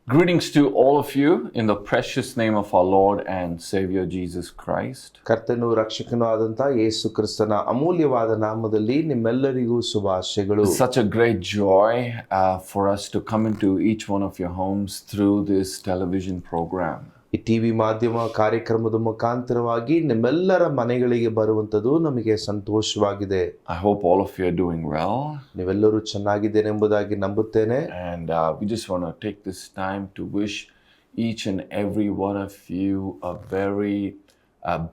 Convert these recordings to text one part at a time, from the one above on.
Greetings to all of you in the precious name of our Lord and Savior Jesus Christ. ಕರ್ತನು ರಕ್ಷಕನೂ ಆದಂತ ಯೇಸು ಕ್ರಿಸ್ತನ ಅಮೂಲ್ಯವಾದ ನಾಮದಲ್ಲಿ ನಿಮ್ಮೆಲ್ಲರಿಗೂ ಶುಭಾಶಯಗಳು. It's such a great joy for us to come into each one of your homes through this television program. ಈ TV ಮಾಧ್ಯಮ ಕಾರ್ಯಕ್ರಮದ ಮುಖಾಂತರವಾಗಿ ನಿಮ್ಮೆಲ್ಲರ ಮನೆಗಳಿಗೆ ಬರುವಂತದ್ದು ನಮಗೆ ಸಂತೋಷವಾಗಿದೆ. I hope all of you are doing well. ನೀವೆಲ್ಲರೂ ಚೆನ್ನಾಗಿದ್ದೇನೆ ಎಂಬುದಾಗಿ ನಂಬುತ್ತೇನೆ. And we just want to take this time to wish each and every one of you a very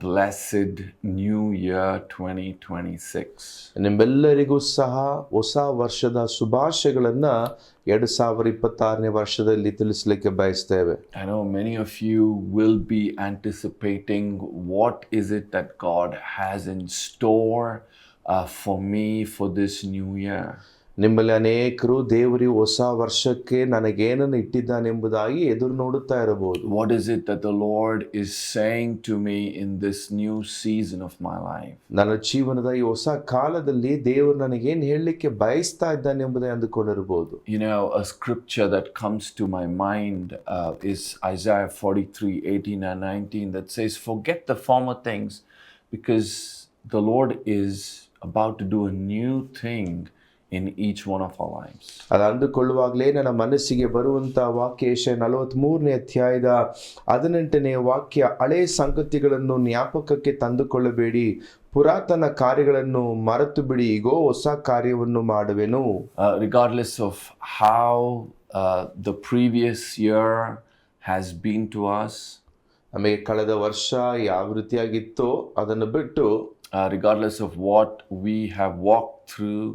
blessed new year 2026. ನಿಮ್ಮೆಲ್ಲರಿಗೂ ಸಹ ಹೊಸ ವರ್ಷದ ಶುಭಾಶಯಗಳನ್ನ 2026ನೇ ವರ್ಷದಲ್ಲಿ ತಿಳಿಸಲಿಕ್ಕೆ ಬಯಸ್ತೇವೆ. I know many of you will be anticipating what is it that God has in store for me for this new year. ನಿಮ್ಮಲ್ಲಿ ಅನೇಕರು ದೇವರು ಹೊಸ ವರ್ಷಕ್ಕೆ ನನಗೇನನ್ನು ಇಟ್ಟಿದ್ದಾನೆಂಬುದಾಗಿ ಎದುರು ನೋಡುತ್ತಾ ಇರಬಹುದು. What is it that the Lord is saying to me in this new season of my life? ನನ್ನ ಜೀವನದ ಈ ಹೊಸ ಕಾಲದಲ್ಲಿ ದೇವರು ನನಗೇನು ಹೇಳಲಿಕ್ಕೆ ಬಯಸ್ತಾ ಇದ್ದಾನೆ ಎಂಬುದೇ ಅಂದುಕೊಂಡಿರಬಹುದು. You know, a scripture that comes to my mind is Isaiah 43:18 and 19 that says, "Forget the former things, because the Lord is about to do a new thing in each one of our lives." ಅದು ಅಂದುಕೊಳ್ಳುವಾಗಲೇ ನನ್ನ ಮನಸ್ಸಿಗೆ ಬರುವಂತ ವಾಕ್ಯ ಯೆಶಾಯ 43ನೇ ಅಧ್ಯಾಯದ 18ನೇ ವಾಕ್ಯ, ಹಳೆ ಸಂಗತಿಗಳನ್ನು ಜ್ಞಾಪಕಕ್ಕೆ ತಂದುಕೊಳ್ಳಬೇಡಿ, ಪುರಾತನ ಕಾರ್ಯಗಳನ್ನು ಮರೆತು ಬಿಡಿ, ಈಗೋ ಹೊಸ ಕಾರ್ಯವನ್ನು ಮಾಡುವೆನು. Regardless of how the previous year has been to us, ನಮಗೆ ಕಳೆದ ವರ್ಷ ಯಾವ ರೀತಿಯಾಗಿತ್ತೋ ಅದನ್ನು ಬಿಟ್ಟು, regardless of what we have walked through,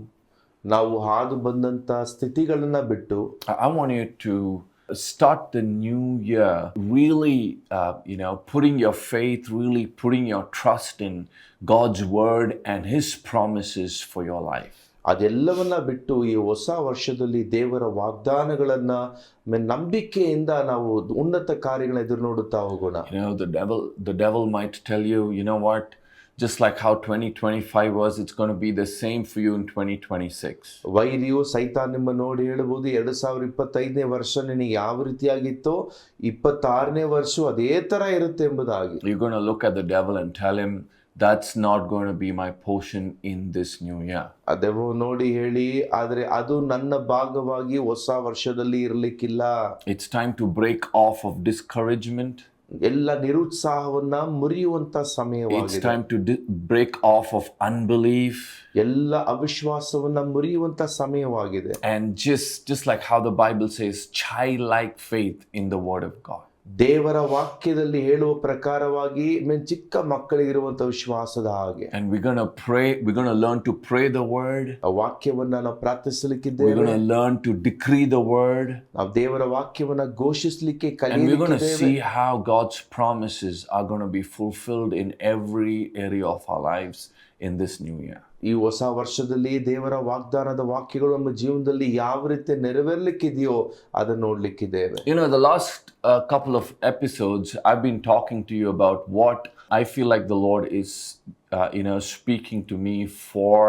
ನಾವು ಹಾದು ಬಂದಂತ ಸ್ಥಿತಿಗಳನ್ನ ಬಿಟ್ಟು, I want you to start the new year really, putting your faith, really putting your trust in God's word and His promises for your life. ಅದೆಲ್ಲವನ್ನ ಬಿಟ್ಟು ಈ ಹೊಸ ವರ್ಷದಲ್ಲಿ ದೇವರ ವಾಗ್ದಾನಗಳನ್ನ ನಂಬಿಕೆಯಿಂದ ನಾವು ಉನ್ನತ ಕಾರ್ಯಗಳನ್ನ ಎದುರು ನೋಡುತ್ತಾ ಹೋಗೋಣ. The devil might tell you, you know what, just like how 2025 was, it's going to be the same for you in 2026. ವೈರಿಯು ಸೈತಾನ್ ನಿಮ್ಮ ನೋಡಿ ಹೇಳಬಹುದು, 2025ನೇ ವರ್ಷ ನಿನಗೆ ಯಾವ ರೀತಿಯಾಗಿತ್ತೋ 26ನೇ ವರ್ಷ ಅದೇ ತರ ಇರುತ್ತೆ ಎಂಬುದಾಗಿ. You're going to look at the devil and tell him, that's not going to be my portion in this new year. ಅದೆವೋ ನೋಡಿ ಹೇಳಿ, ಆದರೆ ಅದು ನನ್ನ ಭಾಗವಾಗಿ ಹೊಸ ವರ್ಷದಲ್ಲಿ ಇರಲಿಕ್ಕಿಲ್ಲ. It's time to break off of discouragement. ಎಲ್ಲ ನಿರುತ್ಸಾಹವನ್ನ ಮುರಿಯುವಂತ ಸಮಯವಾಗಿದೆ. It's time to break off of unbelief. ಎಲ್ಲ ಅವಿಶ್ವಾಸವನ್ನ ಮುರಿಯುವಂತ ಸಮಯವಾಗಿದೆ. And just like how the Bible says, childlike faith in the word of God. ದೇವರ ವಾಕ್ಯದಲ್ಲಿ ಹೇಳುವ ಪ್ರಕಾರವಾಗಿ ಚಿಕ್ಕ ಮಕ್ಕಳಿಗಿರುವಂತ ವಿಶ್ವಾಸದ ಹಾಗೆ. And we're going to pray, we're going to learn to pray the word. ಆ ವಾಕ್ಯವನ್ನ ನಾವು ಪ್ರಾರ್ಥಿಸಲಿಕ್ಕಿದ್ದೇವೆ. We're going to learn to decree the word. ನಾವು ದೇವರ ವಾಕ್ಯವನ್ನ ಘೋಷಿಸಲಿಕ್ಕೆ And we're going to ಕಲಿಯಲಿದ್ದೇವೆ. see how God's promises are going to be fulfilled in every area of our lives in this new year. ಈ ಹೊಸ ವರ್ಷದಲ್ಲಿ ದೇವರ ವಾಗ್ದಾನದ ವಾಕ್ಯಗಳು ನಮ್ಮ ಜೀವನದಲ್ಲಿ ಯಾವ ರೀತಿ ನೆರವೇರ್ಲಿಕ್ಕಿದೆಯೋ ಅದನ್ನು ನೋಡ್ಲಿಕ್ಕಿದ್ದೇವೆ. You know, the last couple of episodes I've been talking to you about what I feel like the Lord is speaking to me for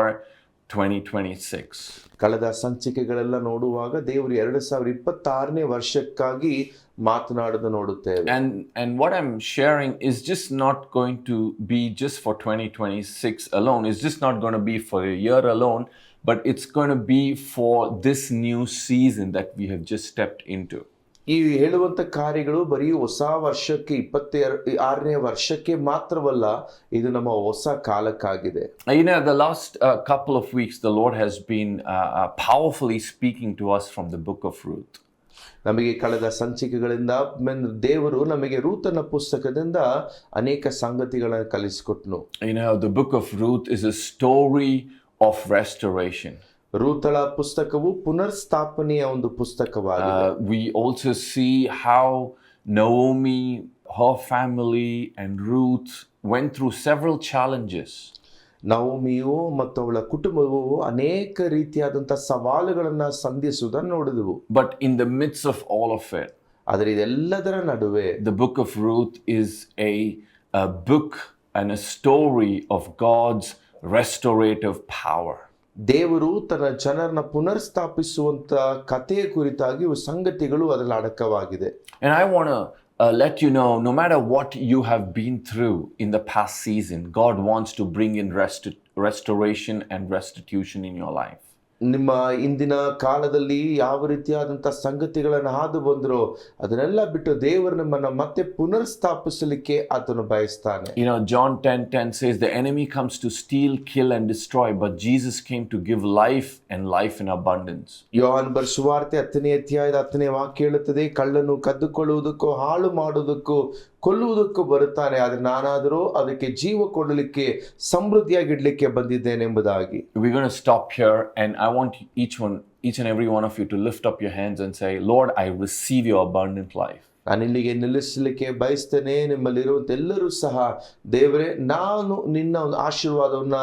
2026. ಕಳೆದ ಸಂಚಿಕೆಗಳೆಲ್ಲ ನೋಡುವಾಗ ದೇವರು 2026ನೇ ವರ್ಷಕ್ಕಾಗಿ ಮಾತನಾಡೋದು ನೋಡುತ್ತೇವೆ. And what I'm sharing is just not going to be just for 2026 alone. It's just not going to be for a year alone, but it's going to be for this new season that we have just stepped into. ಈ ಹೇಳುವಂತ ಕಾರ್ಯಗಳು ಬರೀ ಹೊಸ ವರ್ಷಕ್ಕೆ 26ನೇ ವರ್ಷಕ್ಕೆ ಮಾತ್ರವಲ್ಲ, ಇದು ನಮ್ಮ ಹೊಸ ಕಾಲಕ್ಕಾಗಿದೆ. The last couple of weeks the Lord has been powerfully speaking to us from the book of Ruth. ನಮಗೆ ಕಳೆದ ಸಂಚಿಕೆಗಳಿಂದ ದೇವರು ನಮಗೆ ರೂತನ ಪುಸ್ತಕದಿಂದ ಅನೇಕ ಸಂಗತಿಗಳನ್ನು ಕಲಿಸಿಕೊಟ್ನು. The book of Ruth is a story of restoration. ರೂತಳ ಪುಸ್ತಕವು ಪುನರ್ಸ್ಥಾಪನೆಯ ಒಂದು ಪುಸ್ತಕವಾಗಿದೆ. We also see how Naomi, her family and Ruth went through several challenges. ನವೋಮಿಯು ಮತ್ತು ಅವಳ ಕುಟುಂಬವು ಅನೇಕ ರೀತಿಯಾದಂಥ ಸವಾಲುಗಳನ್ನು ಸಂಧಿಸುವುದನ್ನು ನೋಡಿದೆವು. But in the midst of all of it, ಆದರೆ ಇದೆಲ್ಲದರ ನಡುವೆ the book of Ruth is a book and a story of God's restorative power. ದೇವರು ತನ್ನ ಜನರನ್ನ ಪುನರ್ಸ್ಥಾಪಿಸುವಂತ ಕಥೆಯ ಕುರಿತಾಗಿ ಸಂಗತಿಗಳು ಅದರಲ್ಲಿ ಅಡಕವಾಗಿದೆ. And I want to let you know, no matter what you have been through in the past season, God wants to bring in restoration and restitution in your life. ನಿಮ್ಮ ಇಂದಿನ ಕಾಲದಲ್ಲಿ ಯಾವ ರೀತಿಯಾದಂಥ ಸಂಗತಿಗಳನ್ನು ಹಾದು ಬಂದರೋ ಅದನ್ನೆಲ್ಲ ಬಿಟ್ಟು ದೇವರು ನಿಮ್ಮನ್ನ ಮತ್ತೆ ಪುನರ್ಸ್ಥಾಪಿಸಲಿಕ್ಕೆ ಆತನು ಬಯಸ್ತಾನೆ. You know, John 10:10 says the enemy comes to steal, kill and destroy, but Jesus came to give life and life in abundance. ಯೋಹಾನ ಬರೆದ ಸುವಾರ್ತೆ 10ನೇ ಅಧ್ಯಾಯದ 10ನೇ ವಾಕ್ಯ ಹೇಳುತ್ತದೆ, ಕಳ್ಳನು ಕದ್ದುಕೊಳ್ಳುವುದಕ್ಕೂ ಹಾಳು ಮಾಡುವುದಕ್ಕೂ ಕೊಲ್ಲುವುದಕ್ಕೂ ಬರುತ್ತಾನೆ, ಆದರೆ ನಾನಾದರೂ ಅದಕ್ಕೆ ಜೀವ ಕೊಡಲಿಕ್ಕೆ ಸಮೃದ್ಧಿಯಾಗಿಡ್ಲಿಕ್ಕೆ ಬಂದಿದ್ದೇನೆ ಎಂಬುದಾಗಿ. We're going to stop here, and I want each and every one of you to lift up your hands and say, Lord, I receive your abundant life. ನಾನು ಇಲ್ಲಿಗೆ ನಿಲ್ಲಿಸಲಿಕ್ಕೆ ಬಯಸ್ತೇನೆ. ನಿಮ್ಮಲ್ಲಿರುವಂತ ಎಲ್ಲರೂ ಸಹ, ದೇವರೇ ನಾನು ನಿನ್ನ ಒಂದು ಆಶೀರ್ವಾದವನ್ನ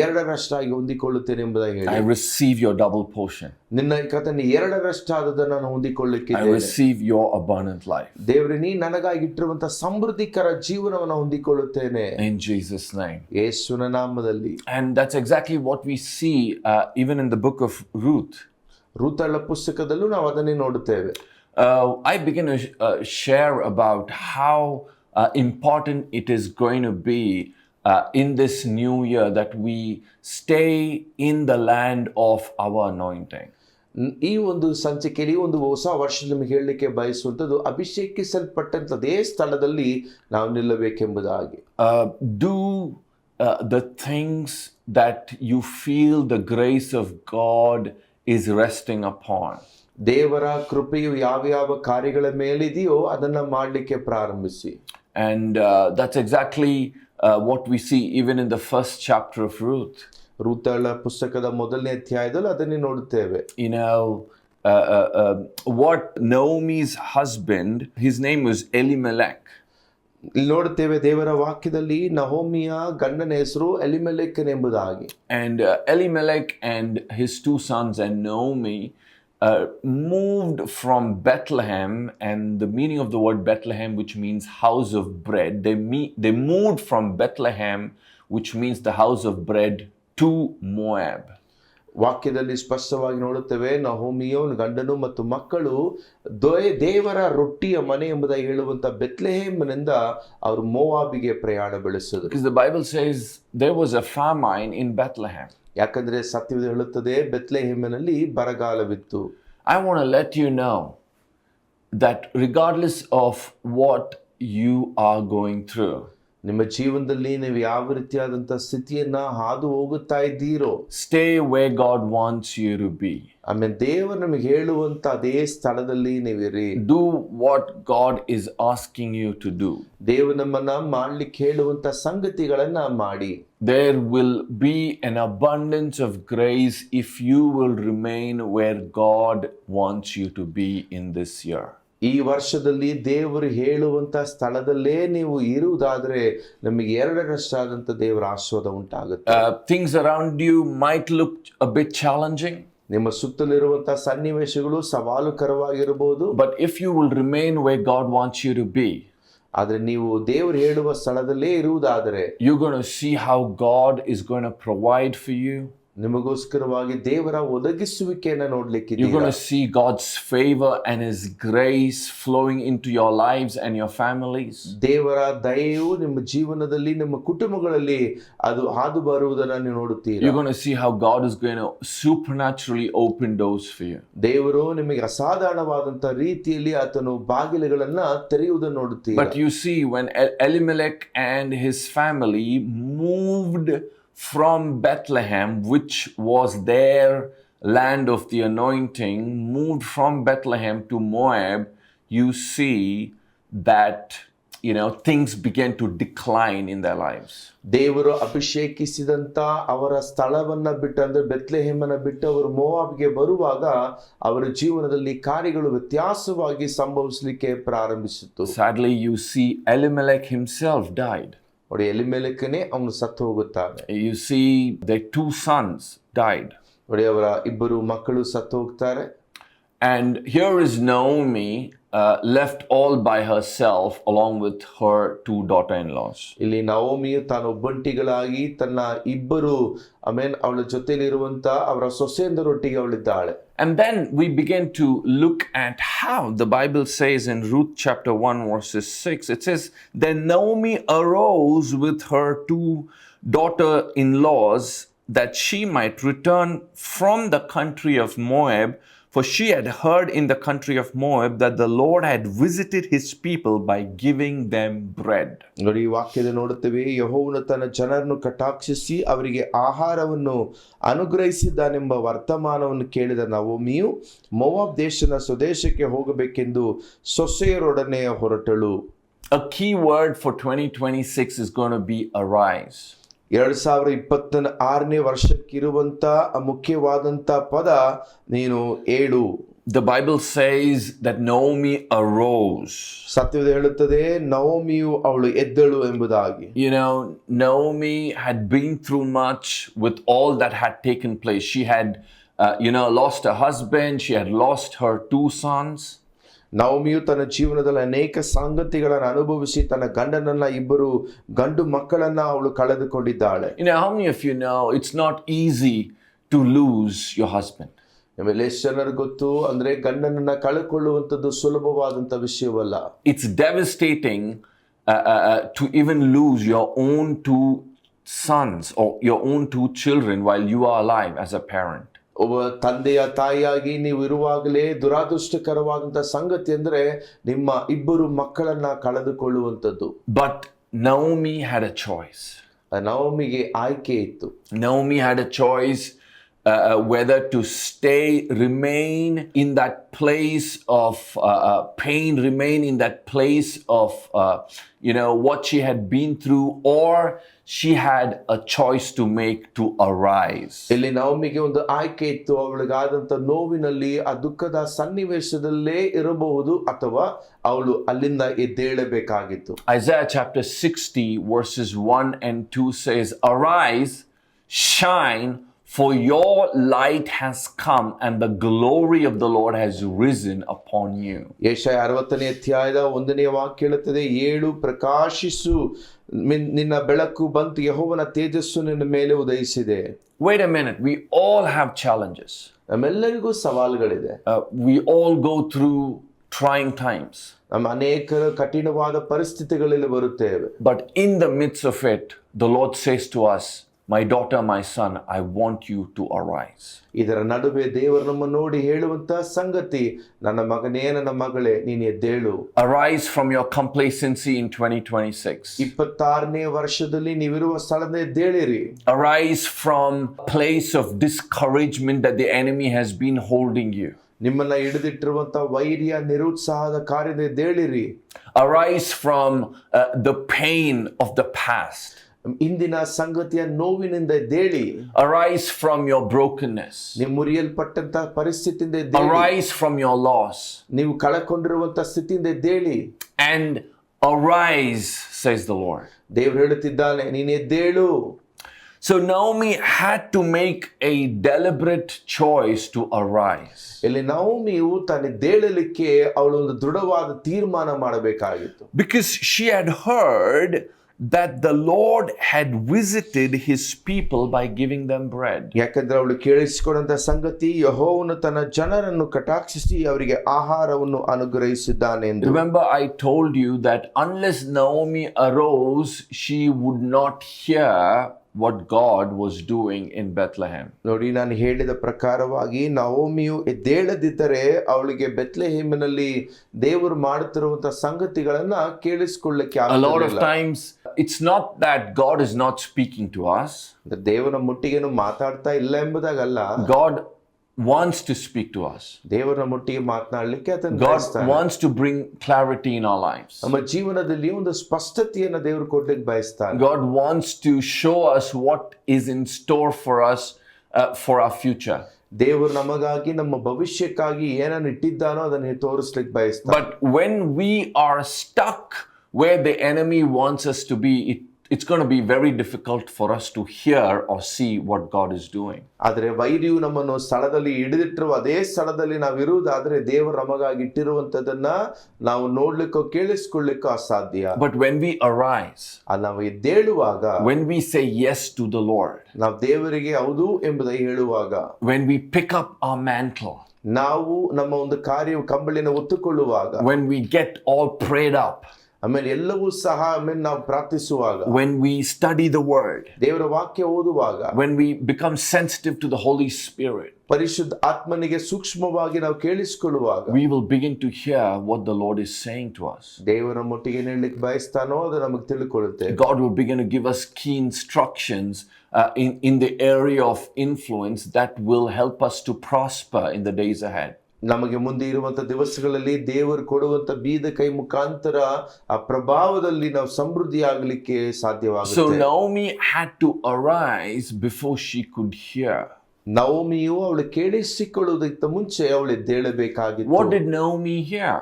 ಎರಡರಷ್ಟಾಗಿ ಹೊಂದಿಕೊಳ್ಳುತ್ತೇನೆ ಎಂಬುದಾಗಿ ಹೇಳಿ. I receive your double portion. ನಿನ್ನ ಕರ್ತನೆ ಎರಡರಷ್ಟಾದದನ್ನು ನಾನು ಹೊಂದಿಕೊಳ್ಳಲಿಕ್ಕಿದ್ದೇನೆ. I receive your abundant life. ದೇವರೇ ನೀ ನನಗಾಗಿ ಇಟ್ಟಿರುವಂತ ಸಮೃದ್ಧಿಕರ ಜೀವನವನ್ನು ಹೊಂದಿಕೊಳ್ಳುತ್ತೇನೆ. In Jesus' name. ಯೇಸುವಿನ ನಾಮದಲ್ಲಿ. And that's exactly what we see even in the book of Ruth. ರೂತಳ ಪುಸ್ತಕದಲ್ಲೂ ನಾವು ಅದನ್ನೇ ನೋಡುತ್ತೇವೆ. I begin to share about how important it is going to be in this new year that we stay in the land of our anointing. ಈ ಒಂದು ಸಂಚಿಕೆಯಲ್ಲಿ ಒಂದು ಹೊಸ ವರ್ಷ ನಿಮಗೆ ಹೇಳಲಿಕ್ಕೆ ಬಯಸುವಂಥದ್ದು, ಅಭಿಷೇಕಿಸಲ್ಪಟ್ಟಂಥದ್ದೇ ಸ್ಥಳದಲ್ಲಿ ನಾವು ನಿಲ್ಲಬೇಕೆಂಬುದಾಗಿ. Do the things that you feel the grace of God is resting upon. ದೇವರ ಕೃಪೆಯು ಯಾವ ಕಾರ್ಯಗಳ ಮೇಲಿದೆಯೋ ಅದನ್ನ ಮಾಡಲಿಕ್ಕೆ ಪ್ರಾರಂಭಿಸಿ. And that's exactly what we see even in the first chapter of Ruth. ರೂತಳ ಪುಸ್ತಕದ ಮೊದಲನೇ ಅಧ್ಯಾಯದಲ್ಲಿ ಅದನ್ನೇ ನೋಡುತ್ತೇವೆ. You know, what Naomi's husband, his name was Elimelech. ಇಲ್ಲಿ ನೋಡುತ್ತೇವೆ ದೇವರ ವಾಕ್ಯದಲ್ಲಿ ನಹೋಮಿಯ ಗಂಡನ ಹೆಸರು ಎಲಿಮೆಲೆಕ್ ಎಂಬುದಾಗಿ. And Elimelech and his two sons and Naomi moved from Bethlehem, and the meaning of the word Bethlehem, which means house of bread, they moved from Bethlehem, which means the house of bread, to Moab. ವಾಕ್ಯದಲ್ಲಿ ಸ್ಪಷ್ಟವಾಗಿ ನೋಡುತ್ತೇವೆ, ನಹೋಮಿಯ ಗಂಡನು ಮತ್ತು ಮಕ್ಕಳು ದೇವರ ರೊಟ್ಟಿಯ ಮನೆ ಎಂಬುದಾಗಿ ಹೇಳುವಂತ ಬೆತ್ಲೆಹೇಮ್ನಿಂದ ಅವರು ಮೋವಾಬಿಗೆ ಪ್ರಯಾಣ ಬೆಳೆಸಿದರು. Because the Bible says there was a famine in Bethlehem. ಯಾಕಂದ್ರೆ ಸತ್ಯವೇದ ಹೇಳುತ್ತದೆ ಬೆತ್ಲೆಹೇಮಿನಲ್ಲಿ ಬರಗಾಲವಿತ್ತು. I want to let you know that regardless of what you are going through, ನಿಮ್ಮ ಜೀವನದಲ್ಲಿ ನೀವು ಯಾವ ರೀತಿಯಾದಂತ ಸ್ಥಿತಿಯನ್ನ ಹಾದು ಹೋಗುತ್ತಾ ಇದ್ದೀರೋ, stay where God wants you to be. ಆಮೇಲೆ ದೇವರು ನಮಗೆ ಹೇಳುವಂತ ಅದೇ ಸ್ಥಳದಲ್ಲಿ ನೀವಿರಿ. Do what God is asking you to do. ದೇವರು ನಮ್ಮನ್ನ ಮಾಡ್ಲಿಕ್ಕೆ ಹೇಳುವಂತ ಸಂಗತಿಗಳನ್ನ ಮಾಡಿ. There will be an abundance of grace if you will remain where God wants you to be in this year. ಈ ವರ್ಷದಲ್ಲಿ ದೇವರು ಹೇಳುವಂತ ಸ್ಥಳದಲ್ಲೇ ನೀವು ಇರುವುದಾದ್ರೆ ನಮಗೆ ಎರಡರಷ್ಟಾದಂತ ದೇವರ ಆಶೀರ್ವಾದ ಉಂಟಾಗುತ್ತೆ. Things around you might look a bit challenging. ನಿಮ್ಮ ಸುತ್ತಲಿರುವಂತಹ ಸನ್ನಿವೇಶಗಳು ಸವಾಲುಕರವಾಗಿರಬಹುದು. But if you will remain where God wants you to be, ಆದ್ರೆ ನೀವು ದೇವರು ಹೇಳುವ ಸ್ಥಳದಲ್ಲೇ ಇರುವುದಾದರೆ, you're going to see how God is going to provide for you. ನಿಮಗೋಸ್ಕರವಾಗಿ ದೇವರ ಒದಗಿಸುವಿಕೆಯನ್ನು ನೋಡ್ಲಿಕ್ಕೆ you're going to see God's favor and his grace flowing into your lives and your families. ದೇವರ ದಯೆಯು ನಿಮ್ಮ ಜೀವನದಲ್ಲಿ ನಿಮ್ಮ ಕುಟುಂಬಗಳಲ್ಲಿ ಅದು ಹಾದು ಬರುವುದನ್ನು ನೀವು ನೋಡುತ್ತೀರಾ. you're going to see how God is going to supernaturally open doors for you. ದೇವರು ನಿಮಗೆ ಅಸಾಧಾರಣವಾದಂತ ರೀತಿಯಲ್ಲಿ ಆತನು ಬಾಗಿಲುಗಳನ್ನ ತೆರೆಯುವುದನ್ನು ನೋಡುತ್ತೀರಾ. but you see, when Elimelech and his family moved from Bethlehem, which was their land of the anointing, moved from Bethlehem to Moab, you see that, you know, things began to decline in their lives. ದೇವರು ಅಭಿಷೇಕಿಸಿದಂತ ಅವರ ಸ್ಥಳವನ್ನ ಬಿಟ್ಟು, ಅಂದ್ರೆ ಬೆತ್ಲೆಹೇಮನ್ನ ಬಿಟ್ಟು ಅವರು ಮೋವಾಬ್ಗೆ ಬರುವಾಗ ಅವರ ಜೀವನದಲ್ಲಿ ಕಾರ್ಯಗಳು ವ್ಯತ್ಯಾಸವಾಗಿ ಸಂಭವಿಸಲಿಕ್ಕೆ ಪ್ರಾರಂಭಿಸಿತು. Sadly, you see Elimelech himself died. ನೋಡಿ, ಎಲಿಮೆಲೆಕನೇ ಅವನು ಸತ್ತು ಹೋಗುತ್ತಾನೆ. You see their two sons died. ನೋಡಿ, ಅವರ ಇಬ್ಬರು ಮಕ್ಕಳು ಸತ್ತು ಹೋಗ್ತಾರೆ. And here is Naomi left all by herself along with her two daughter-in-laws. ಇಲ್ಲಿ ನವೋಮಿಯು ತಾನು ಒಬ್ಬಂಟಿಗಳಾಗಿ ತನ್ನ ಇಬ್ಬರು ಅವಳ ಜೊತೆಲಿರುವಂತ ಅವರ ಸೊಸೆಯಂದರೊಟ್ಟಿಗೆ ಅವಳಿದ್ದಾಳೆ. And then we begin to look at how the Bible says in Ruth chapter 1 verses 6, it says, "Then Naomi arose with her two daughter-in-laws that she might return from the country of Moab, for she had heard in the country of Moab that the Lord had visited his people by giving them bread." ನೋಡಿ, ಈ ವಾಕ್ಯದ ನೋಡುತ್ತೇವೆ, ಯೆಹೋವನು ತನ್ನ ಜನರನ್ನು ಕಟಾಕ್ಷಿಸಿ ಅವರಿಗೆ ಆಹಾರವನ್ನು ಅನುಗ್ರಹಿಸಿದ್ದಾನೆಂಬ ವರ್ತಮಾನವನ್ನು ಕೇಳಿದ ನವೋಮಿಯು ಮೋವಾಬ್ ದೇಶದ ಸ್ವದೇಶಕ್ಕೆ ಹೋಗಬೇಕೆಂದು ಸೊಸೆಯರೊಡನೆ ಹೊರಟಳು. A key word for 2026 is going to be arise. 2026ನೇ ವರ್ಷಕ್ಕಿರುವಂತ ಮುಖ್ಯವಾದಂತ ಪದ ನೀನು ಏಳು. The Bible says that Naomi arose. ಸತ್ಯವೇದ ಹೇಳುತ್ತದೆ ನವೋಮಿಯು ಅವಳು ಎದ್ದಳು ಎಂಬುದಾಗಿ. You know, Naomi had been through much with all that had taken place. She had, lost her husband. She had lost her two sons. ನವೋಮಿಯು ತನ್ನ ಜೀವನದಲ್ಲಿ ಅನೇಕ ಸಂಗತಿಗಳನ್ನು ಅನುಭವಿಸಿ ತನ್ನ ಗಂಡನನ್ನ ಇಬ್ಬರು ಗಂಡು ಮಕ್ಕಳನ್ನ ಅವಳು ಕಳೆದುಕೊಂಡಿದ್ದಾಳೆ. How many of you know it's not easy to lose your husband? ಆಮೇಲೆ ಎಷ್ಟು ಜನರು ಗೊತ್ತು ಅಂದ್ರೆ ಗಂಡನನ್ನ ಕಳೆದುಕೊಳ್ಳುವಂಥದ್ದು ಸುಲಭವಾದಂತ ವಿಷಯವಲ್ಲ. It's devastating to even lose your own two sons or your own two children while you are alive as a parent. ಒಬ್ಬ ತಂದೆಯ ತಾಯಿಯಾಗಿ ನೀವು ಇರುವಾಗಲೇ ದುರಾದೃಷ್ಟಕರವಾದಂತ ಸಂಗತಿ ಅಂದ್ರೆ ನಿಮ್ಮ ಇಬ್ಬರು ಮಕ್ಕಳನ್ನ ಕಳೆದುಕೊಳ್ಳುವಂಥದ್ದು. But Naomi had a choice. ನವೋಮಿಗೆ ಆಯ್ಕೆ ಇತ್ತು. Naomi had a choice whether to remain in that place of pain, remain in that place of what she had been through, or she had a choice to make to arise. ಇಲ್ಲಿ ನವೋಮಿಗೆ ಒಂದು ಆಯ್ಕೆ ಇತ್ತು. ಅವಳಿಗಾದಂತ ನೋವಿನಲ್ಲಿ ಆ ದುಃಖದ ಸನ್ನಿವೇಶದಲ್ಲೇ ಇರಬಹುದು ಅಥವಾ ಅವಳು ಅಲ್ಲಿಂದ ಎದ್ದೇಳಬೇಕಾಗಿತ್ತು. Isaiah chapter 60 verses 1 and 2 says, "Arise, shine, for your light has come and the glory of the Lord has risen upon you." ಯೆಶಾಯ 60ನೇ ಅಧ್ಯಾಯದ 1ನೇ ವಾಕ್ಯ ಹೇಳುತ್ತದೆ, ಏಳು ಪ್ರಕಾಶಿಸು, ನಿನ್ನ ಬೆಳಕು ಬಂತು, ಯೆಹೋವನ ತೇಜಸ್ಸು ನಿನ್ನ ಮೇಲೆ ಉದಯಿಸಿದೆ. Wait a minute, we all have challenges. ನಮ್ಮೆಲ್ಲರಿಗೂ ಸವಾಲುಗಳಿದೆ. We all go through trying times. ನಮ್ಮ ಅನೇಕ ಕಠಿಣವಾದ ಪರಿಸ್ಥಿತಿಗಳಲ್ಲಿ ಬರುತ್ತೇವೆ. But in the midst of it, the Lord says to us, "My daughter, my son, I want you to arise." ಇದರ ನಡುವೆ ದೇವರು ನಮ್ಮ ನೋಡಿ ಹೇಳುವಂತ ಸಂಗತಿ, ನನ್ನ ಮಗನೇ, ನನ್ನ ಮಗಳೇ, ನೀನು ಎದ್ದೇಳು. Arise from your complacency in 2026. 26ನೇ ವರ್ಷದಲ್ಲಿ ನೀವಿರುವ ಸ್ಥಳದಿಂದ ಎದ್ದೇಳಿರಿ. Arise from place of discouragement that the enemy has been holding you. ನಿಮ್ಮನ್ನ ಹಿಡಿದಿಟ್ಟಿರುವಂತ ವೈರ್ಯ, ನಿರುತ್ಸಾಹದ ಕಾರ್ಯದಿಂದ ಎದ್ದೇಳಿರಿ. Arise from the pain of the past. ಇಂದಿನ ಸಂಗತಿಯ ನೋವಿನಿಂದ ಎದ್ದೇಳಿ. Arise from your brokenness. ನೀವು ಮುರಿಯಲ್ಪಟ್ಟಂತ ಪರಿಸ್ಥಿತಿಯಿಂದ ಎದ್ದೇಳಿ. Arise from your loss. ನೀವು ಕಳಕೊಂಡಿರುವಂತ ಸ್ಥಿತಿಯಿಂದ ಎದ್ದೇಳಿ. And arise, says the Lord. ದೇವರು ಹೇಳುತ್ತಿದ್ದಾನೆ, ನೀನು ಎದ್ದೇಳು. So Naomi had to make a deliberate choice to arise. ಇಲ್ಲಿ ನವೋಮಿಯು ತಾನು ಎದ್ದೇಳಲಿಕ್ಕೆ ಅವಳು ಒಂದು ದೃಢವಾದ ತೀರ್ಮಾನ ಮಾಡಬೇಕಾಗಿತ್ತು. Because she had heard that the Lord had visited his people by giving them bread. ಯಾಕಂದ್ರೆ ಅವಳು ಕೇಳಿಸಿಕೊಂಡಂತ ಸಂಗತಿ, ಯೆಹೋವನು ತನ್ನ ಜನರನ್ನು ಕಟಾಕ್ಷಿಸಿ ಅವರಿಗೆ ಆಹಾರವನ್ನು ಅನುಗ್ರಹಿಸಿದ್ದಾನೆ ಎಂದು. Remember, I told you that unless Naomi arose, she would not hear what God was doing in Bethlehem. ನೋಡಿ, ನಾನು ಹೇಳಿದ ಪ್ರಕಾರವಾಗಿ ನವೋಮಿಯು ಎದ್ದೇಳದಿದ್ದರೆ ಅವಳಿಗೆ ಬೆತ್ಲೆಹೇಮಿನಲ್ಲಿ ದೇವರು ಮಾಡುತ್ತಿರುವಂತಹ ಸಂಗತಿಗಳನ್ನ ಕೇಳಿಸಿಕೊಳ್ಳಕ್ಕೆ A lot of times it's not that God is not speaking to us. ದೇವರ ಮುಟ್ಟಿಗೆನು ಮಾತಾಡ್ತಾ ಇಲ್ಲ ಎಂಬುದಾಗಲ್ಲ. God wants to speak to us. ದೇವರ ಮುಟ್ಟಿಗೆ ಮಾತನಾಡಲಿಕ್ಕೆ God wants to bring clarity in our lives. ನಮ್ಮ ಜೀವನದಲ್ಲಿ ಒಂದು ಸ್ಪಷ್ಟತೆಯನ್ನು ದೇವರು ಕೊಡ್ಲಿಕ್ಕೆ ಬಯಸ್ತಾನೆ. God wants to show us what is in store for us for our future. ದೇವರು ನಮಗಾಗಿ, ನಮ್ಮ ಭವಿಷ್ಯಕ್ಕಾಗಿ ಏನನ್ನು ಇಟ್ಟಿದ್ದಾನೋ ಅದನ್ನು ತೋರಿಸ್ಲಿಕ್ಕೆ ಬಯಸ್ತಾನೆ. But when we are stuck where the enemy wants us to be, it's going to be very difficult for us to hear or see what God is doing. ಆದರೆ ವೈರಿಯು ನಮ್ಮನ್ನು ಸ್ಥಳದಲ್ಲಿ ಹಿಡಿದಿಟ್ಟಿರುವ ಅದೇ ಸ್ಥಳದಲ್ಲಿ ನಾವು ಇರುವುದಾದ್ರೆ ದೇವರು ನಮಗಾಗಿ ಇಟ್ಟಿರುವಂತದನ್ನ ನಾವು ನೋಡ್ಲಿಕ್ಕೋ ಕೇಳಿಸ್ಕೊಳ್ಳಿಕ್ಕೋ ಅಸಾಧ್ಯ. But when we arise, ನಾವು ಎದ್ದೇಳುವಾಗ, when we say yes to the Lord, ನಾವು ದೇವರಿಗೆ ಹೌದು ಎಂಬುದಾಗಿ ಹೇಳುವಾಗ, when we pick up our mantle, ನಾವು ನಮ್ಮ ಒಂದು ಕಾರ್ಯ ಕಂಬಳಿನ ಹೊತ್ತುಕೊಳ್ಳುವಾಗ, when we get all prayed up, ಆಮೇಲೆ ಎಲ್ಲವೂ ಸಹ ಆಮೇಲೆ ನಾವು ಪ್ರಾರ್ಥಿಸುವಾಗ, when we study the word, ದೇವರ ವಾಕ್ಯ ಓದುವಾಗ, when we become sensitive to the Holy Spirit, ಪರಿಶುದ್ಧ ಆತ್ಮನಿಗೆ ಸೂಕ್ಷ್ಮವಾಗಿ ನಾವು ಕೇಳಿಸಿಕೊಳ್ಳುವಾಗ, we will begin to hear what the Lord is saying to us. ದೇವರ ಮುಟ್ಟಿಗೆ ಹೇಳಲಿಕ್ಕೆ ಬಯಸ್ತಾನೋ ಅದು ನಮಗೆ ತಿಳಿಕೊಳ್ಳುತ್ತೆ. God will begin to give us key instructions in the area of influence that will help us to prosper in the days ahead. ನಮಗೆ ಮುಂದೆ ಇರುವಂತ ದಿವಸಗಳಲ್ಲಿ ದೇವರು ಕೊಡುವಂತ ಬೀದ ಕೈ ಮುಖಾಂತರ ಆ ಪ್ರಭಾವದಲ್ಲಿ ನಾವು ಸಮೃದ್ಧಿ ಆಗಲಿಕ್ಕೆ ಸಾಧ್ಯವಾಗುತ್ತೆ. So Naomi had to arise before she could hear. ನವೋಮಿಯು ಅವಳು ಕೇಳಿಸಿಕೊಳ್ಳುವುದಕ್ಕಿಂತ ಮುಂಚೆ ಅವಳು ಎದ್ದೇಳಬೇಕಾಗಿತ್ತು. What did Naomi hear?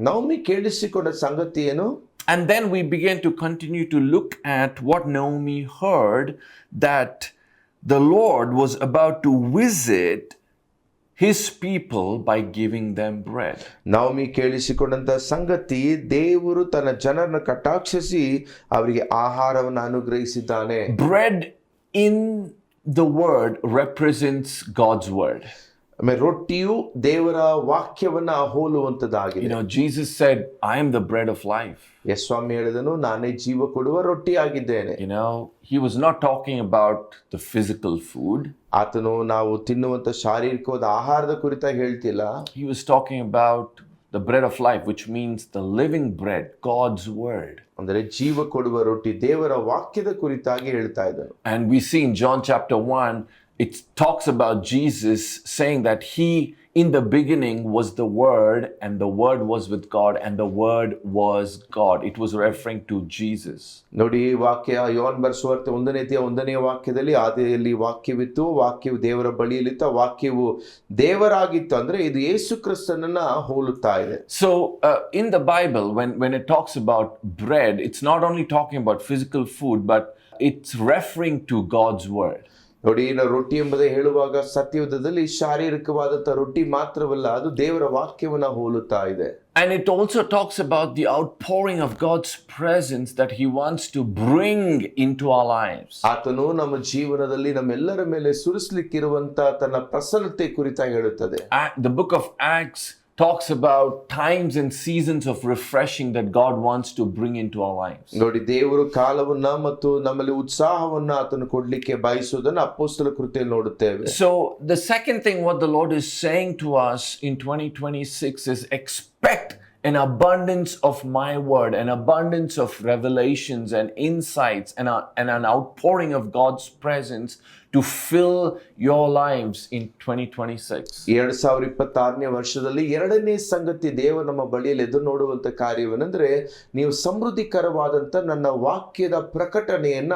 Naomi ಕೇಳಿಸಿಕೊಂಡ ಸಂಗತಿ ಏನು? And then we began to continue to look at what Naomi heard, that the Lord was about to visit his people by giving them bread. Naomi ಕೇಳಿಸಿಕೊಂಡಂತ ಸಂಗತಿ, ದೇವರು ತನ್ನ ಜನರನ್ನು ಕಟಾಕ್ಷಿಸಿ ಅವರಿಗೆ ಆಹಾರವನ್ನು ಅನುಗ್ರಹಿಸಿದ್ದಾನೆ. Bread in the word represents God's word. ಆಮೇಲೆ ರೊಟ್ಟಿಯು ದೇವರ ವಾಕ್ಯವನ್ನ ಹೋಲುವಂತದ್ದಾಗಿದೆ. You know, Jesus said, I am the bread of life. ಯೇಸುಸ್ವಾಮಿ ಹೇಳಿದನು, ನಾನೇ ಜೀವ ಕೊಡುವ ರೊಟ್ಟಿ ಆಗಿದ್ದೇನೆ. You know, he was not talking about the physical food. ಆತನು ನಾವು ತಿನ್ನುವಂತ ಶಾರೀರಿಕವಾದ ಆಹಾರದ ಕುರಿತಾಗಿ ಹೇಳ್ತಿಲ್ಲ. He was talking about the bread of life, which means the living bread, God's word. ಅಂದರೆ ಜೀವ ಕೊಡುವ ರೊಟ್ಟಿ, ದೇವರ ವಾಕ್ಯದ ಕುರಿತಾಗಿ ಹೇಳ್ತಾ ಇದ್ದನು. And we see in John chapter 1, it talks about Jesus saying that he, in the beginning, was the Word, and the Word was with God, and the Word was God. It was referring to Jesus. ನೋಡಿ, ವಾಕ್ಯ ಯೋಹನ್ ಬರೆಸುವಾರ್ತೆ 1ನೇ ವಾಕ್ಯದಲ್ಲಿ ಆದಿಯಲ್ಲಿ ವಾಕ್ಯವಿತ್ತು, ವಾಕ್ಯವು ದೇವರ ಬಳಿಯಲ್ಲಿತ್ತು, ವಾಕ್ಯವು ದೇವರಾಗಿತ್ತು. ಅಂದ್ರೆ ಇದು ಯೇಸು ಕ್ರಿಸ್ತನನ್ನ ಹೋಲುತ್ತಾ ಇದೆ. So in the Bible, when it talks about bread, it's not only talking about physical food, but it's referring to God's Word. ನೋಡಿ, ರೊಟ್ಟಿ ಎಂಬುದೇ ಹೇಳುವಾಗ ಸತ್ಯಯುಗದಲ್ಲಿ ಶಾರೀರಿಕವಾದಂತ ರೊಟ್ಟಿ ಮಾತ್ರವಲ್ಲ, ಅದು ದೇವರ ವಾಕ್ಯವನ್ನ ಹೋಲುತ್ತಾ ಇದೆ. And it also talks about the outpouring of God's presence that he wants to bring into our lives. ಆತನು ನಮ್ಮ ಜೀವನದಲ್ಲಿ ನಮ್ಮೆಲ್ಲರ ಮೇಲೆ ಸುರಿಸಲಿಕ್ಕಿರುವಂತ ತನ್ನ ಪ್ರಸನ್ನತೆ ಕುರಿತಾಗಿ ಹೇಳುತ್ತದೆ. The book of Acts talks about times and seasons of refreshing that God wants to bring into our lives. ನೋಡಿ, ದೇವರು ಕಾಲವನ್ನ ಮತ್ತು ನಮ್ಮಲ್ಲಿ ಉತ್ಸಾಹವನ್ನ ಆತನು ಕೊಡ್ಲಿಕ್ಕೆ ಬಯಸುವುದನ್ನು ಅಪೊಸ್ತಲ ಕೃತಿಯಲ್ಲಿ ನೋಡುತ್ತೇವೆ. So the second thing what the Lord is saying to us in 2026 is expect an abundance of my word, an abundance of revelations and insights, and an outpouring of God's presence to fill your lives in 2026. 2026ನೇ ವರ್ಷದಲ್ಲಿ ಎರಡನೇ ಸಂಗತಿ ದೇವರು ನಮ್ಮ ಬಳಿಯಲ್ಲಿ ಎದುರು ನೋಡುವಂತ ಕಾರ್ಯವೇನೆಂದ್ರೆ, ನೀವು ಸಮೃದ್ಧಿಕರವಾದಂತ ನನ್ನ ವಾಕ್ಯದ ಪ್ರಕಟಣೆಯನ್ನ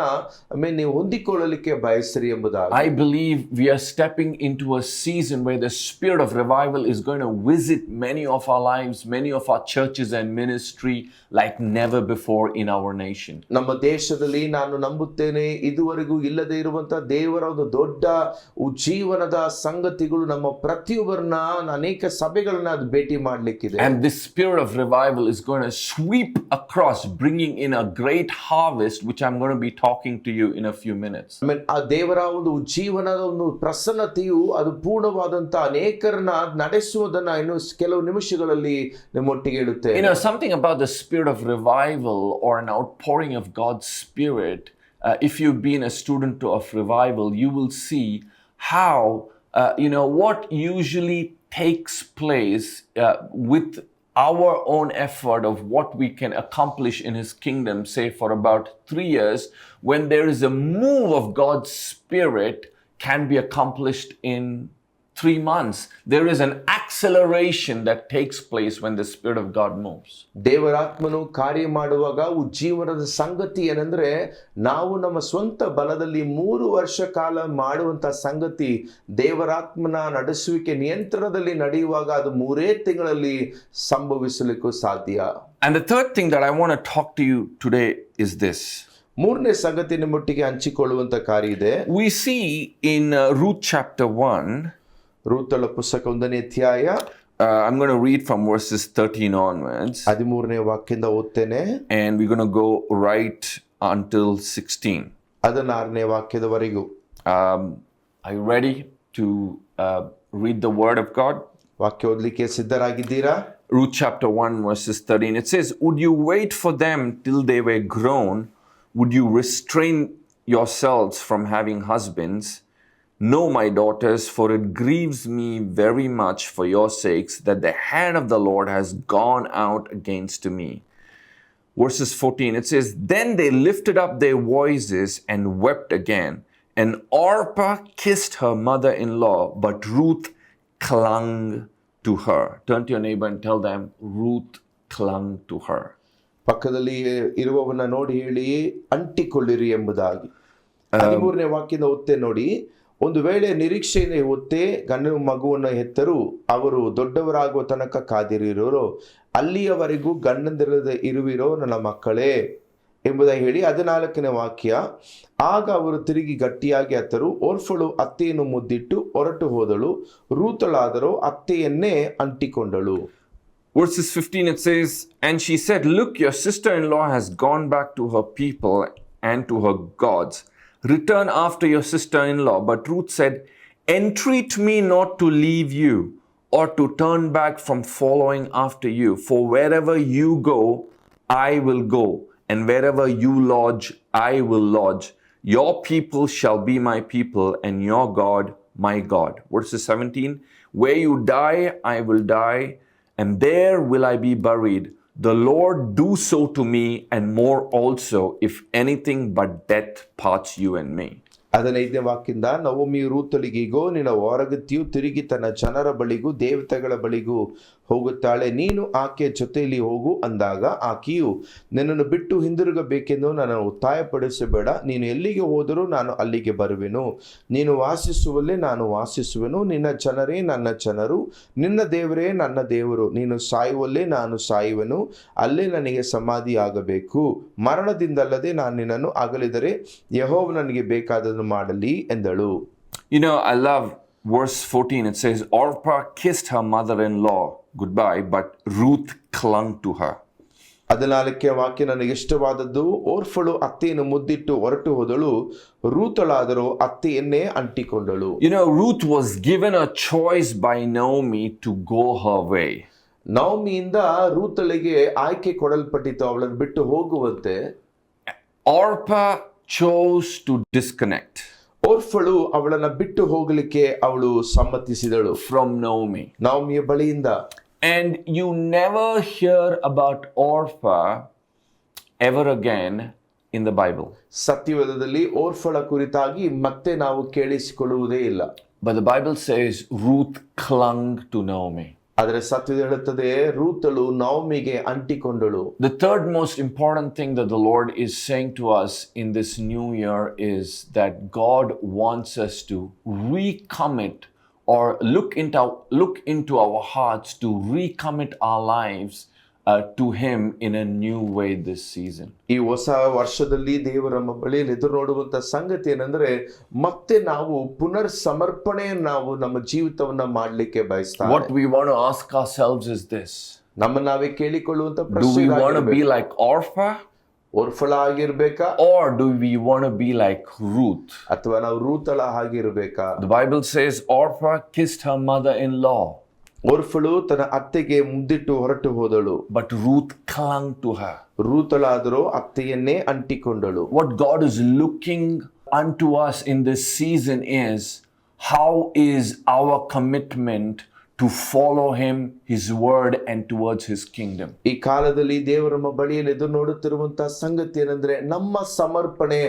ನೀವು ಹೊಂದಿಕೊಳ್ಳಲಿಕ್ಕೆ ಬಯಸಿರಿ ಎಂಬುದಾಗಿ. I believe we are stepping into a season where the spirit of revival is going to visit many of our lives, many of our churches and ministry like never before in our nation. ನಮ್ಮ ದೇಶದಲ್ಲಿ ನಾನು ನಂಬುತ್ತೇನೆ, ಇದುವರೆಗೂ ಇಲ್ಲದೆ ಇರುವಂತ ದೇವರ ಒಂದು ದೊಡ್ಡ ಉಜ್ಜೀವನದ ಸಂಗತಿಗಳು ನಮ್ಮ ಪ್ರತಿಯೊಬ್ಬರನ್ನ ಅನೇಕ ಸಭೆಗಳನ್ನ ಅದು ಭೇಟಿ ಮಾಡಲಿಕ್ಕಿದೆ. And this spirit of revival is going to sweep across, bringing in a great harvest, which I'm going to be talking to you in a few minutes. ಆ ದೇವರ ಒಂದು ಉಜ್ಜೀವನದ ಒಂದು ಪ್ರಸನ್ನತೆಯು ಅದು ಪೂರ್ಣವಾದಂತ ಅನೇಕರನ್ನ ನಡೆಸುವುದನ್ನ ಇನ್ನು ಕೆಲವು ನಿಮಿಷಗಳಲ್ಲಿ ನಿಮ್ಮೊಟ್ಟಿಗೆ ಹೇಳುತ್ತೇನೆ. You know, something about the spirit of revival or an outpouring of God's spirit. If you've been a student of revival, you will see how, what usually takes place with our own effort of what we can accomplish in His kingdom, say for about 3 years, when there is a move of God's Spirit, can be accomplished in 3 months. There is an acceleration that takes place when the Spirit of God moves. ದೇವರಾತ್ಮನು ಕಾರ್ಯ ಮಾಡುವಾಗ ಉಜ್ಜೀವನದ ಸಂಗತಿ ಏನಂದ್ರೆ, ನಾವು ನಮ್ಮ ಸ್ವಂತ ಬಲದಲ್ಲಿ 3 ವರ್ಷ ಕಾಲ ಮಾಡುವಂತ ಸಂಗತಿ ದೇವರಾತ್ಮನ ನಡೆಸುವಿಕೆ ನಿಯಂತ್ರಣದಲ್ಲಿ ನಡೆಯುವಾಗ ಅದು 3 ತಿಂಗಳಲ್ಲಿ ಸಂಭವಿಸಲಿಕ್ಕೂ ಸಾಧ್ಯ. And the third thing that I want to talk to you today is this. ಮೂರನೇ ಸಂಗತಿ ನಿಮ್ಮೊಟ್ಟಿಗೆ ಹಂಚಿಕೊಳ್ಳುವಂತ ಕಾರ್ಯ ಇದೆ. We see in Ruth chapter 1, ರೂತಳ ಪುಸ್ತಕ 1ನೇ ಅಧ್ಯಾಯ I'm going to read from verses 13 onwards, 13ನೇ ವಾಕ್ಯದಿಂದ ಓದ್ತೇನೆ. and we're going to go right until 16. 16ನೇ ವಾಕ್ಯದವರೆಗೂ. Are you ready to read the word of God? ವಾಕ್ಯ ಓದಲಿಕ್ಕೆ ಸಿದ್ಧರಾಗಿದ್ದೀರಾ? Ruth chapter 1 verses 13. It says, "Would you wait for them till they were grown? Would you restrain yourselves from having husbands? No, my daughters, for it grieves me very much for your sakes that the hand of the Lord has gone out against me." Verses 14, it says, "Then they lifted up their voices and wept again. And Orpah kissed her mother-in-law, but Ruth clung to her." Turn to your neighbor and tell them, Ruth clung to her. ಪಕ್ಕದಲ್ಲಿ ಇರುವವನ್ನ ನೋಡಿ ಹೇಳಿ, ಅಂಟಿಕೊಳ್ಳಿರಿ ಎಂಬುದಾಗಿ. 13ನೇ ವಾಕ್ಯದ ಓದ್ತೆ ನೋಡಿ. ಒಂದು ವೇಳೆ ನಿರೀಕ್ಷೆಯಿಂದ ಹೊತ್ತೇ ಗಂಡನ ಮಗುವನ್ನು ಹೆತ್ತರೂ ಅವರು ದೊಡ್ಡವರಾಗುವ ತನಕ ಕಾದಿರಿರೋರು, ಅಲ್ಲಿಯವರೆಗೂ ಗಂಡಂದಿರದ ಇರುವಿರೋ ನನ್ನ ಮಕ್ಕಳೇ ಎಂಬುದಾಗಿ ಹೇಳಿ. 14ನೇ ವಾಕ್ಯ, ಆಗ ಅವರು ತಿರುಗಿ ಗಟ್ಟಿಯಾಗಿ ಅತ್ತರು. ಓರ್ಫಳು ಅತ್ತೆಯನ್ನು ಮುದ್ದಿಟ್ಟು ಹೊರಟು ಹೋದಳು, ರೂತಳಾದರೂ ಅತ್ತೆಯನ್ನೇ ಅಂಟಿಕೊಂಡಳು. Verses 15, it says, "And she said, Look, your sister-in-law has gone back to her people and to her gods. Return after your sister-in-law." But Ruth said, "Entreat me not to leave you or to turn back from following after you. For wherever you go, I will go, and wherever you lodge, I will lodge. Your people shall be my people, and your God my God." Verses 17, "Where you die, I will die, and there will I be buried. The Lord do so to me, and more also, if anything but death parts you and me." 15ನೇ ವಾಕ್ಯದಿಂದ, Naomi ರೂತಳಿಗೆ, "ಇಗೋ ನಿನ್ನ ಹೊರಗತಿಯು ತಿರುಗಿ ತನ್ನ ಜನರ ಬಳಿಗೂ ದೇವತೆಗಳ ಬಳಿಗೂ ಹೋಗುತ್ತಾಳೆ. ನೀನು ಆಕೆಯ ಜೊತೆಯಲ್ಲಿ ಹೋಗು ಅಂದಾಗ ಆಕೆಯು, ನಿನ್ನನ್ನು ಬಿಟ್ಟು ಹಿಂದಿರುಗಬೇಕೆಂದು ನನ್ನನ್ನು ಒತ್ತಾಯಪಡಿಸಬೇಡ. ನೀನು ಎಲ್ಲಿಗೆ ಹೋದರೂ ನಾನು ಅಲ್ಲಿಗೆ ಬರುವೆನು. ನೀನು ವಾಸಿಸುವಲ್ಲೇ ನಾನು ವಾಸಿಸುವೆನು. ನಿನ್ನ ಜನರೇ ನನ್ನ ಜನರು, ನಿನ್ನ ದೇವರೇ ನನ್ನ ದೇವರು. ನೀನು ಸಾಯುವಲ್ಲೇ ನಾನು ಸಾಯುವೆನು, ಅಲ್ಲೇ ನನಗೆ ಸಮಾಧಿ ಆಗಬೇಕು. ಮರಣದಿಂದಲ್ಲದೆ ನಾನು ನಿನ್ನನ್ನು ಅಗಲಿದರೆ ಯೆಹೋವ ನನಗೆ ಬೇಕಾದನ್ನು ಮಾಡಲಿ ಎಂದಳು. You know, I love verse 14. It says, "Orpah kissed her mother-in-law goodbye, but Ruth clung to her." 14ನೇ ವಾಕ್ಯ ನನಗೆ ಇಷ್ಟವಾದದ್ದು. ಓರ್ಫಳು ಅತ್ತೆಯನ್ನು ಮುದ್ದಿಟ್ಟು ಹೊರಟು ಹೋದಳು, ರೂತಳಾದರೂ ಅತ್ತೆಯನ್ನೇ ಅಂಟಿಕೊಂಡಳು. You know, Ruth was given a choice by Naomi to go her way. ನವಮಿಯಿಂದ ರೂತಳಿಗೆ ಆಯ್ಕೆ ಕೊಡಲ್ಪಟ್ಟಿತು, ಅವಳನ್ನು ಬಿಟ್ಟು ಹೋಗುವಂತೆ. Orpah chose to disconnect ಓರ್ಫಳು ಅವಳನ್ನ ಬಿಟ್ಟು ಹೋಗಲಿಕ್ಕೆ ಅವಳು ಸಮ್ಮತಿಸಿದಳು from Naomi. ನವಮಿಯ ಬಳಿಯಿಂದ. And you never hear about Orpah ever again in the Bible. ಸತ್ಯವೇದದಲ್ಲಿ ಓರ್ಫಳ ಕುರಿತಾಗಿ ಮತ್ತೆ ನಾವು ಕೇಳಿಸಿಕೊಳ್ಳುವುದೇ ಇಲ್ಲ. But the Bible says Ruth clung to Naomi. ಆದರೆ ಸತ್ಯವೇದ ಹೇಳುತ್ತದೆ, ರೂತಳು ನವಮಿಗೆ ಅಂಟಿಕೊಂಡಳು. The third most important thing that the Lord is saying to us in this new year is that God wants us to recommit or look into our hearts to recommit our lives to Him in a new way this season. ಈ ಹೊಸ ವರ್ಷದಲ್ಲಿ ದೇವರ ನಮ್ಮ ಬಳಿಯಲ್ಲಿ ಎದುರು ನೋಡುವಂತ ಸಂಗತಿ ಏನಂದ್ರೆ, ಮತ್ತೆ ನಾವು ಪುನರ್ ಸಮರ್ಪಣೆ ನಾವು ನಮ್ಮ ಜೀವಿತವನ್ನ ಮಾಡಲಿಕ್ಕೆ ಬಯಸ್ತಾರೆ. What we want to ask ourselves is this: ನಮ್ಮ ನಾವೇ ಕೇಳಿಕೊಳ್ಳುವಂತ do ಪ್ರಶ್ನೆ, we want to be like Orpah, ಓರ್ಫಳ ಆಗಿರ್ಬೇಕಾ, or do we want to be like Ruth? ಅಥವಾ ನಾವು ರೂತಳ ಆಗಿರ್ಬೇಕಾ? The Bible says Orpah kissed her mother-in-law, ಓರ್ಫಳು ತನ್ನ ಅತ್ತೆಗೆ ಮುದ್ದಿಟ್ಟು ಹೊರಟು ಹೋದಳು, but Ruth clung to her. ರೂತಳಾದರೂ ಅತ್ತೆಯನ್ನೇ ಅಂಟಿಕೊಂಡಳು. What God is looking unto us in this season is, how is our commitment to follow Him, His word, and towards His kingdom? ಈ ಕಾಲದಲ್ಲಿ ದೇವರ ನಮ್ಮ ಬಳಿಯಲ್ಲಿ ಎದುರು ನೋಡುತ್ತಿರುವಂತಹ ಸಂಗತಿ ಏನಂದ್ರೆ, ನಮ್ಮ ಸಮರ್ಪಣೆ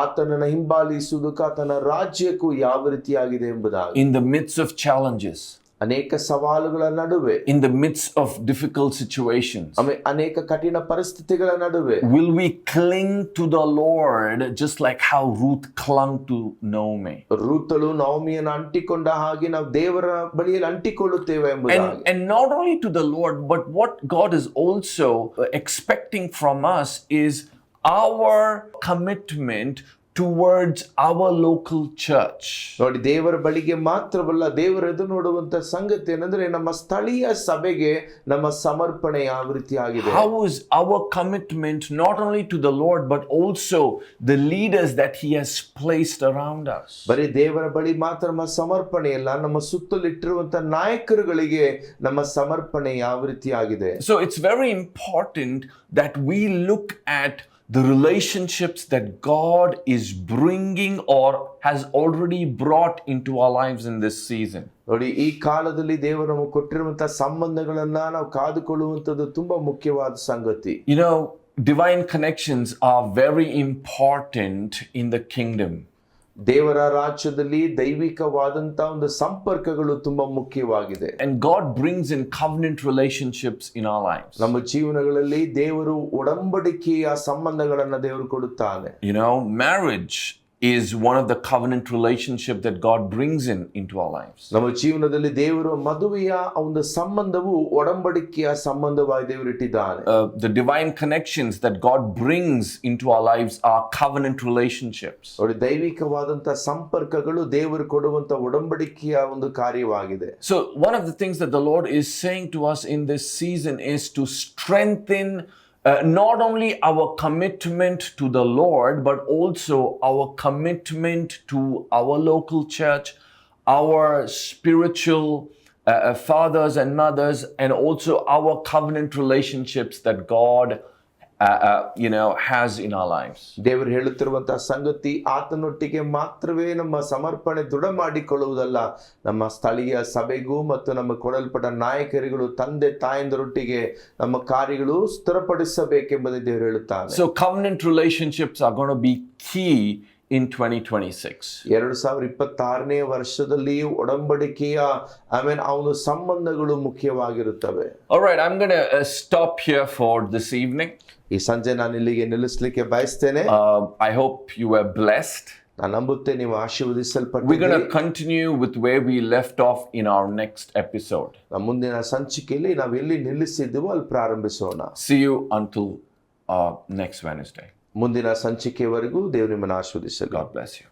ಆತನನ್ನ ಹಿಂಬಾಲಿಸುವುದಕ್ಕೆ, ಆತನ ರಾಜ್ಯಕ್ಕೂ ಯಾವ ರೀತಿಯಾಗಿದೆ ಎಂಬುದಾಗಿ. In the midst of challenges, ಅನೇಕ ಸವಾಲುಗಳ ನಡುವೆ, in the midst of difficult situations, ಅನೇಕ ಕಠಿಣ ಪರಿಸ್ಥಿತಿಗಳ ನಡುವೆ, will we cling to the Lord just like how Ruth clung to Naomi? ರೂತಳು ನವಮಿಯನ್ನು ಅಂಟಿಕೊಂಡ ಹಾಗೆ ನಾವು ದೇವರ ಬಳಿಯಲ್ಲಿ ಅಂಟಿಕೊಳ್ಳುತ್ತೇವೆ ಎಂಬುದಾಗಿ. And not only to the Lord, but what God is also expecting from us is our commitment towards our local church. ನೋಡಿ, ದೇವರ ಬಳಿಗೆ ಮಾತ್ರವಲ್ಲ, ದೇವರ ಎದುರು ನೋಡುವಂತ ಸಂಗತಿ ಏನಂದ್ರೆ ನಮ್ಮ ಸ್ಥಳೀಯ ಸಭೆಗೆ ನಮ್ಮ ಸಮರ್ಪಣೆ ಯಾವ ರೀತಿ ಆಗಿದೆ. How is our commitment not only to the Lord but also the leaders that He has placed around us? ಬರೀ ದೇವರ ಬಳಿ ಮಾತ್ರ ನಮ್ಮ ಸಮರ್ಪಣೆ ಇಲ್ಲ, ನಮ್ಮ ಸುತ್ತಲಿಟ್ಟಿರುವಂತ ನಾಯಕರುಗಳಿಗೆ ನಮ್ಮ ಸಮರ್ಪಣೆ ಯಾವ ರೀತಿ ಆಗಿದೆ. So it's very important that we look at the relationships that God is bringing or has already brought into our lives in this season. ನೋಡಿ, ಈ ಕಾಲದಲ್ಲಿ ದೇವರು ನಮಗೆ ಕೊಟ್ಟಿರುವಂತಹ ಸಂಬಂಧಗಳನ್ನ ನಾವು ಕಾದುಕೊಳ್ಳುವಂತದ್ದು ತುಂಬಾ ಮುಖ್ಯವಾದ ಸಂಗತಿ. You know, divine connections are very important in the kingdom. ದೇವರ ರಾಜ್ಯದಲ್ಲಿ ದೈವಿಕವಾದಂತ ಒಂದು ಸಂಪರ್ಕಗಳು ತುಂಬಾ ಮುಖ್ಯವಾಗಿದೆ. And God brings in covenant relationships in our lives. ನಮ್ಮ ಜೀವನಗಳಲ್ಲಿ ದೇವರು ಒಡಂಬಡಿಕೆಯ ಸಂಬಂಧಗಳನ್ನ ದೇವರು ಕೊಡುತ್ತಾನೆ. You know, marriage is one of the covenant relationship that God brings into our lives. ನಮ್ಮ ಜೀವನದಲ್ಲಿ ದೇವರು ಮದುವೆಯ ಒಂದು ಸಂಬಂಧವು ಒಡಂಬಡಿಕೆಯ ಸಂಬಂಧವಾಗಿ ದೇವರು ಇಟ್ಟಿದ್ದಾನೆ. The divine connections that God brings into our lives are covenant relationships. ನೋಡಿ, ದೈವಿಕವಾದಂತ ಸಂಪರ್ಕಗಳು ದೇವರು ಕೊಡುವಂತ ಒಡಂಬಡಿಕೆಯ ಒಂದು ಕಾರ್ಯವಾಗಿದೆ. So one of the things that the Lord is saying to us in this season is to strengthen not only our commitment to the Lord, but also our commitment to our local church, our spiritual fathers and mothers, and also our covenant relationships that God has in our lives. ದೇವರು ಹೇಳುತ್ತಿರುವಂತಹ ಸಂಗತಿ ಆತನೊಟ್ಟಿಗೆ ಮಾತ್ರವೇ ನಮ್ಮ ಸಮರ್ಪಣೆ ದೃಢ ಮಾಡಿಕೊಳ್ಳುವುದಲ್ಲ, ನಮ್ಮ ಸ್ಥಳೀಯ ಸಭೆಗೂ ಮತ್ತು ನಮ್ಮ ಕೊಡಲ್ಪಟ್ಟ ನಾಯಕರುಗಳು ತಂದೆ ತಾಯಂದರೊಟ್ಟಿಗೆ ನಮ್ಮ ಕಾರ್ಯಗಳು ಸ್ಥಿರಪಡಿಸಬೇಕೆಂಬುದೇ ದೇವರು ಹೇಳುತ್ತಾನೆ. So covenant relationships are going to be key in 2026. 2026ನೇ ವರ್ಷದಲ್ಲಿ ಒಡಂಬಡಿಕೆಯ ಆ ಒಂದು ಸಂಬಂಧಗಳು ಮುಖ್ಯವಾಗಿರುತ್ತವೆ. All right, I'm going to stop here for this evening. ಈ ಸಂಜೆ ನಾನು ಇಲ್ಲಿಗೆ ನಿಲ್ಲಿಸಲಿಕ್ಕೆ ಬಯಸ್ತೇನೆ. I hope you were blessed. ನಾನು ನಂಬುತ್ತೆ ನೀವು We're going ಆಶೀರ್ವದಿಸಲ್ಪಟ್ಟಿದ್ದೀರಿ. to continue with where we left off in our next episode. ನಮ್ಮ ಮುಂದಿನ ಸಂಚಿಕೆಯಲ್ಲಿ ನಾವು ಎಲ್ಲಿ ನಿಲ್ಲಿಸಿದ್ದೀವೋ ಅಲ್ಲಿ ಪ್ರಾರಂಭಿಸೋಣ. See you until next Wednesday. ಮುಂದಿನ ಸಂಚಿಕೆವರೆಗೂ ದೇವರು ನಿಮ್ಮನ್ನು ಆಶೀರ್ವದಿಸಲಿ. God bless you.